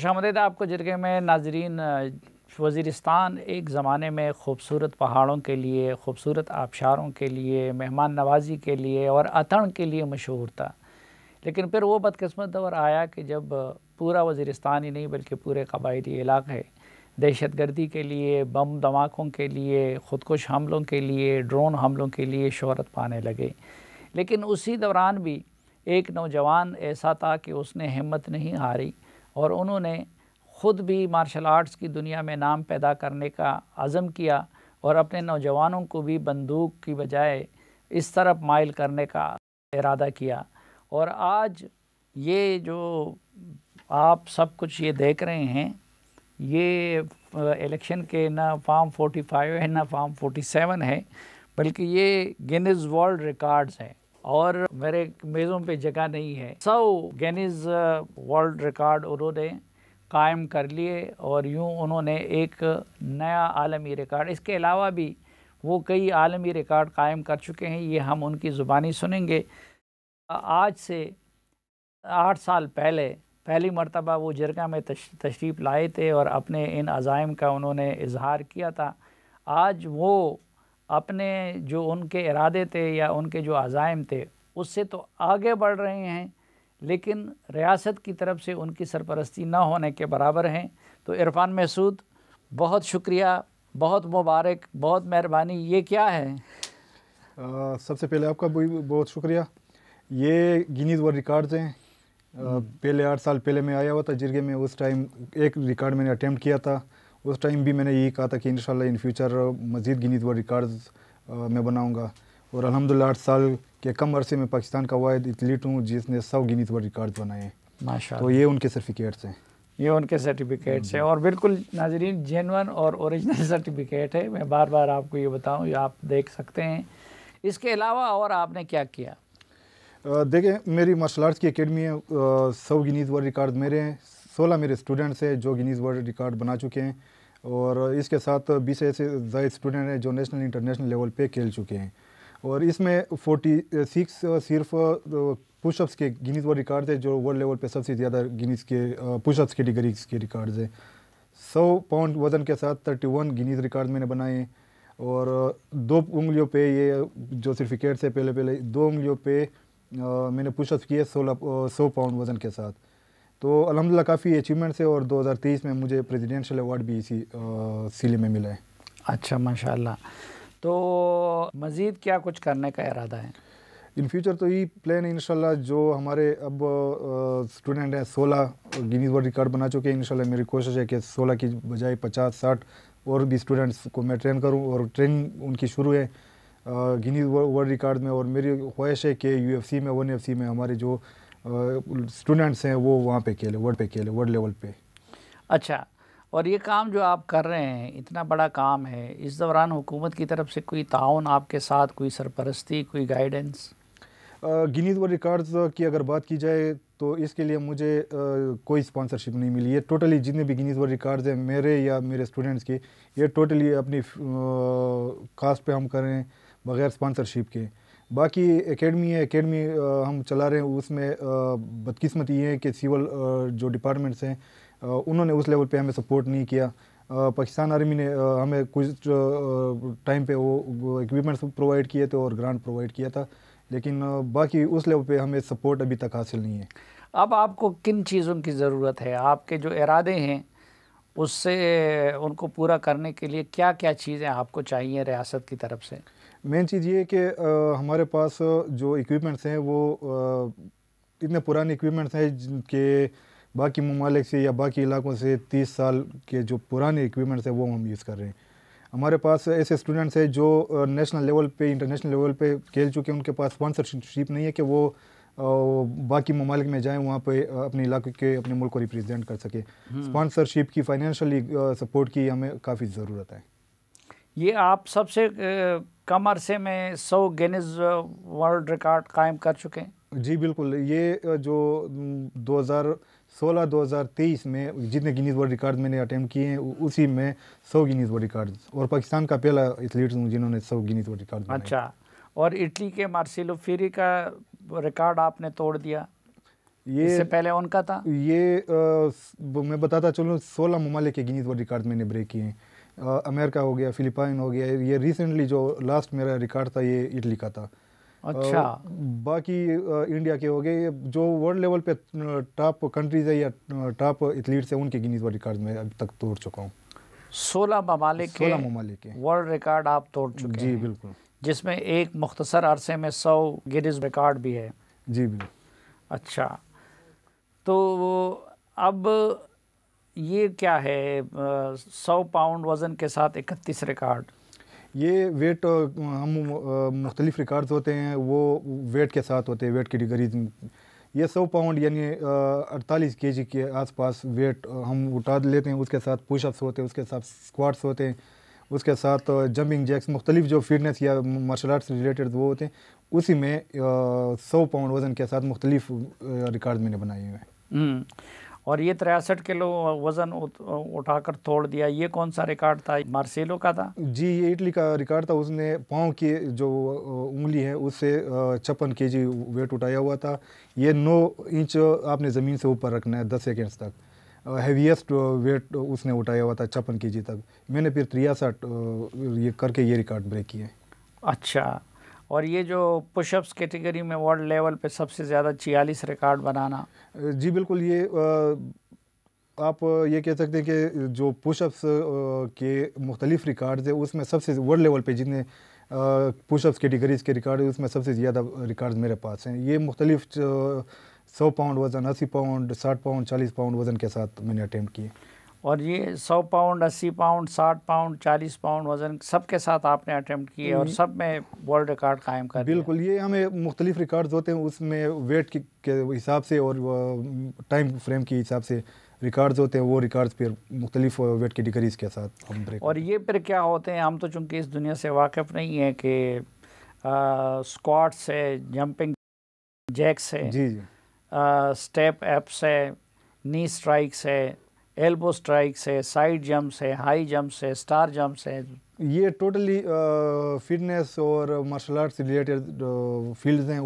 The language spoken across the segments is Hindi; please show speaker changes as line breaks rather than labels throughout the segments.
खुशामदीद आपको जिरगे में नाजरीन। वज़ीरिस्तान एक ज़माने में ख़ूबसूरत पहाड़ों के लिए, ख़ूबसूरत आबशारों के लिए, मेहमान नवाज़ी के लिए और अतण के लिए मशहूर था। लेकिन फिर वो बदकिस्मत दौर आया कि जब पूरा वज़ीरिस्तान ही नहीं बल्कि पूरे कबायली इलाक़े दहशत गर्दी के लिए, बम धमाकों के लिए, ख़ुदकुश हमलों के लिए, ड्रोन हमलों के लिए शोहरत पाने लगे। लेकिन उसी दौरान भी एक नौजवान ऐसा था कि उसने हिम्मत नहीं हारी और उन्होंने ख़ुद भी मार्शल आर्ट्स की दुनिया में नाम पैदा करने का अज़म किया और अपने नौजवानों को भी बंदूक की बजाय इस तरफ माइल करने का इरादा किया। और आज ये जो आप सब कुछ ये देख रहे हैं, ये इलेक्शन के ना फॉर्म 45 है ना फॉर्म 47 है, बल्कि ये गिनीज़ वर्ल्ड रिकॉर्ड्स है और मेरे मेज़ों पे जगह नहीं है। 100 गिनीज़ वर्ल्ड रिकॉर्ड उन्होंने कायम कर लिए और यूँ उन्होंने एक नया आलमी रिकॉर्ड, इसके अलावा भी वो कई आलमी रिकॉर्ड कायम कर चुके हैं। ये हम उनकी ज़ुबानी सुनेंगे। आज से 8 साल पहले पहली मर्तबा वो जिरगा में तशरीफ़ लाए थे और अपने इन अज़ाइम का उन्होंने इजहार किया था। आज वो अपने जो उनके इरादे थे या उनके जो अज़ाइम थे उससे तो आगे बढ़ रहे हैं, लेकिन रियासत की तरफ से उनकी सरपरस्ती न होने के बराबर हैं। तो इरफान महसूद, बहुत शुक्रिया, बहुत मुबारक, बहुत मेहरबानी। ये क्या है?
सबसे पहले आपका भी बहुत शुक्रिया। ये गिनीज़ वर्ल्ड रिकॉर्ड्स हैं। पहले 8 साल पहले मैं आया हुआ था जिरगे में। उस टाइम एक रिकॉर्ड मैंने अटेम्प्ट किया था। उस टाइम भी मैंने यही कहा था कि इंशाल्लाह इन फ्यूचर मज़ीद गिनीज़ वर्ल्ड रिकॉर्ड्स मैं बनाऊंगा। और अल्हम्दुलिल्लाह 8 साल के कम अरसे में पाकिस्तान का वाहिद एथलीट हूँ जिसने 100 गिनीज़ वर्ल्ड रिकॉर्ड्स बनाए हैं।
माशाअल्लाह।
तो ये उनके सर्टिफिकेट्स हैं।
ये उनके सर्टिफिकेट्स हैं और बिल्कुल नाज़रीन जेन्युइन और ओरिजिनल सर्टिफिकेट है। मैं बार बार आपको ये बताऊँ, ये आप देख सकते हैं। इसके अलावा और आपने क्या किया?
देखें, मेरी मार्शल आर्ट्स की एकेडमी है। 100 गिनीज़ वर्ल्ड रिकॉर्ड मेरे हैं। 16 मेरे स्टूडेंट्स हैं जो गिनीज़ वर्ल्ड रिकॉर्ड बना चुके हैं और इसके साथ 20 ऐसे ज़ायद स्टूडेंट हैं जो नेशनल इंटरनेशनल लेवल पे खेल चुके हैं। और इसमें 46 सिर्फ पुशअप्स के गिनीज़ वर्ल्ड रिकॉर्ड है जो वर्ल्ड लेवल पे सबसे ज़्यादा गिनीज़ के पुशअप्स कैटेगरीज के रिकॉर्ड्स है। 100 पाउंड वज़न के साथ 31 गिनीज़ रिकॉर्ड मैंने बनाए और 2 उंगलियों पे ये जो सर्टिफिकेट्स है, पहले 2 उंगलियों पे मैंने पुशअप्स किए 100 पाउंड वज़न के साथ। तो अल्हम्दुलिल्लाह काफ़ी अचीवमेंट्स है और 2023 में मुझे प्रेसिडेंशियल अवार्ड भी इसी सिले में मिला है।
अच्छा, माशाल्लाह। तो मज़ीद क्या कुछ करने का इरादा है?
इन फ्यूचर तो यही प्लान है इंशाल्लाह। जो हमारे अब स्टूडेंट हैं 16 गिनीज़ वर्ल्ड रिकॉर्ड बना चुके हैं। इंशाल्लाह मेरी कोशिश है कि 16 की बजाय 50-60 और भी स्टूडेंट्स को मैं ट्रेन करूं और ट्रेनिंग उनकी शुरू है गिनीज़ वर्ल्ड रिकॉर्ड में। और मेरी ख्वाहिश है कि UFC में 1FC में हमारे जो स्टूडेंट्स हैं वो वहाँ पे खेले, वर्ल्ड लेवल पे।
अच्छा, और ये काम जो आप कर रहे हैं, इतना बड़ा काम है, इस दौरान हुकूमत की तरफ से कोई ताउन आपके साथ, कोई सरपरस्ती, कोई गाइडेंस?
गिनीज़ वर्ल्ड रिकॉर्ड्स की अगर बात की जाए तो इसके लिए मुझे कोई स्पॉन्सरशिप नहीं मिली है। टोटली जितने भी गिनीज़ वर्ल्ड रिकॉर्ड्स हैं मेरे या मेरे स्टूडेंट्स की, ये टोटली अपनी कास्ट पे हम कर रहे हैं बग़ैर स्पॉन्सरशिप के। बाकी एकेडमी है, एकेडमी हम चला रहे हैं। उसमें बदकिस्मती ये है कि सिविल जो डिपार्टमेंट्स हैं उन्होंने उस लेवल पे हमें सपोर्ट नहीं किया। पाकिस्तान आर्मी ने हमें कुछ टाइम पे वो इक्विपमेंट्स प्रोवाइड किए थे और ग्रांट प्रोवाइड किया था, लेकिन बाकी उस लेवल पे हमें सपोर्ट अभी तक हासिल नहीं है।
अब आपको किन चीज़ों की ज़रूरत है? आपके जो इरादे हैं उससे उनको पूरा करने के लिए क्या क्या चीज़ें आपको चाहिए रियासत की तरफ से?
मेन चीज़ ये है कि हमारे पास जो इक्विपमेंट्स हैं वो इतने पुराने इक्विपमेंट्स हैं जिनके बाकी ममालिक से या बाकी इलाकों से 30 साल के जो पुराने इक्विपमेंट्स हैं वो हम यूज़ कर रहे हैं। हमारे पास ऐसे स्टूडेंट्स हैं जो नेशनल लेवल पे, इंटरनेशनल लेवल पे खेल चुके हैं। उनके पास स्पॉन्सरशिप नहीं है कि वो बाकी ममालिक में जाएं, वहाँ पे अपने इलाके के, अपने मुल्क को रिप्रेजेंट कर सके। स्पॉन्सरशिप की, फाइनेंशियली सपोर्ट की हमें काफ़ी ज़रूरत है।
ये आप सबसे कम अरसे में 100 गिनीज़ वर्ल्ड रिकॉर्ड कायम कर चुके हैं?
जी बिल्कुल। ये जो 2016-2023 में जितने गिनीज़ वर्ल्ड रिकॉर्ड मैंने अटेम्प्ट किए हैं उसी में 100 गिनीज़ वर्ल्ड रिकॉर्ड और पाकिस्तान का पहला एथलीट हूँ जिन्होंने 100 गिनीज़ वर्ल्ड रिकॉर्ड बनाए।
अच्छा, और इटली के मार्सिलो फेरी का रिकॉर्ड आपने तोड़ दिया?
ये
इससे पहले उनका था?
ये मैं बताता चलूँ 16 ममालिक के गिनीज वर्ल्ड रिकॉर्ड मैंने ब्रेक किए हैं। अमेरिका हो गया, फिलिपाइन हो गया, ये रिसेंटली जो लास्ट मेरा रिकॉर्ड था ये इटली का था।
अच्छा।
बाकी इंडिया के हो गए, जो वर्ल्ड लेवल पे टॉप कंट्रीज है या टॉप एथलीट्स है उनके गिनीज वर्ल्ड रिकॉर्ड में अभी तक तोड़ चुका हूँ।
16 ममालिक के वर्ल्ड रिकॉर्ड आप तोड़ चुके हैं?
जी बिल्कुल।
जिसमें एक मुख्तसर अरसे में 100 गिनीज रिकॉर्ड भी है?
जी बिल्कुल।
अच्छा, तो अब ये क्या है 100 पाउंड वज़न के साथ 31 रिकॉर्ड? ये
वेट हम मुख्तलिफ रिकॉर्ड्स होते हैं वो वेट के साथ होते हैं, वेट कैटेगरीज। ये 100 पाउंड यानी 48 केजी के आसपास वेट हम उठा लेते हैं। उसके साथ पुशअप्स होते हैं, उसके साथ स्क्वाट्स होते हैं, उसके साथ जंपिंग जैक्स, मुख्तलिफ जो फिटनेस या मार्शल आर्ट्स रिलेटेड वो होते हैं। उसी में 100 पाउंड वज़न के साथ मुख्तलिफ रिकॉर्ड मैंने बनाए हुए हैं।
और ये 63 किलो वज़न उठाकर तोड़ दिया, ये कौन सा रिकॉर्ड था? मार्सेलो का था?
जी, ये इटली का रिकॉर्ड था। उसने पाँव की जो उंगली है उससे 56 केजी वेट उठाया हुआ था। ये 9 इंच आपने ज़मीन से ऊपर रखना है 10 सेकेंड्स तक। हैवीएस्ट वेट उसने उठाया हुआ था 56 केजी तक। मैंने फिर 63 ये करके ये रिकॉर्ड ब्रेक किए।
अच्छा, और ये जो पुशअप्स कैटेगरी में वर्ल्ड लेवल पे सबसे ज़्यादा 46 रिकॉर्ड बनाना?
जी बिल्कुल। ये आप ये कह सकते हैं कि जो पुशअप्स के मुख्तलिफ रिकॉर्ड्स है उसमें सबसे वर्ल्ड लेवल पे जितने पुशअप्स कैटेगरीज के रिकॉर्ड है उसमें सबसे ज़्यादा रिकॉर्ड मेरे पास हैं। ये मुख्तलिफ 100 पाउंड वज़न, 80 पाउंड, 60 पाउंड, 40 पाउंड वज़न के साथ मैंने अटेम्प्ट किए।
और ये 100 पाउंड, 80 पाउंड, 60 पाउंड, 40 पाउंड वज़न सब के साथ आपने अटेम्प्ट किए और सब में वर्ल्ड रिकॉर्ड कायम कर दिया?
बिल्कुल। ये हमें मुख्तलिफ रिकॉर्ड्स होते हैं, उसमें वेट के हिसाब से और टाइम फ्रेम के हिसाब से रिकॉर्ड्स होते हैं। वो रिकॉर्ड्स फिर मुख्तलिफ वेट कैटेगरीज के साथ हम ब्रेक।
और ये फिर क्या होते हैं? हम तो चूँकि इस दुनिया से वाकिफ़ नहीं है कि स्क्वाट्स है, जंपिंग जैक्स है,
जी जी,
स्टेप एप्स है, नी स्ट्राइक्स है, एल्बो स्ट्राइक्स है, साइड जंप्स है, हाई जंप्स है, स्टार जंप्स है।
ये टोटली फिटनेस और मार्शल आर्ट्स रिलेटेड फील्ड्स हैं।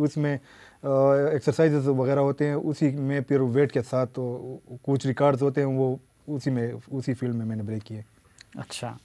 उसमें एक्सरसाइजेस वगैरह होते हैं, उसी में फिर वेट के साथ कुछ रिकॉर्ड्स होते हैं, वो उसी फील्ड में मैंने ब्रेक किए।
अच्छा।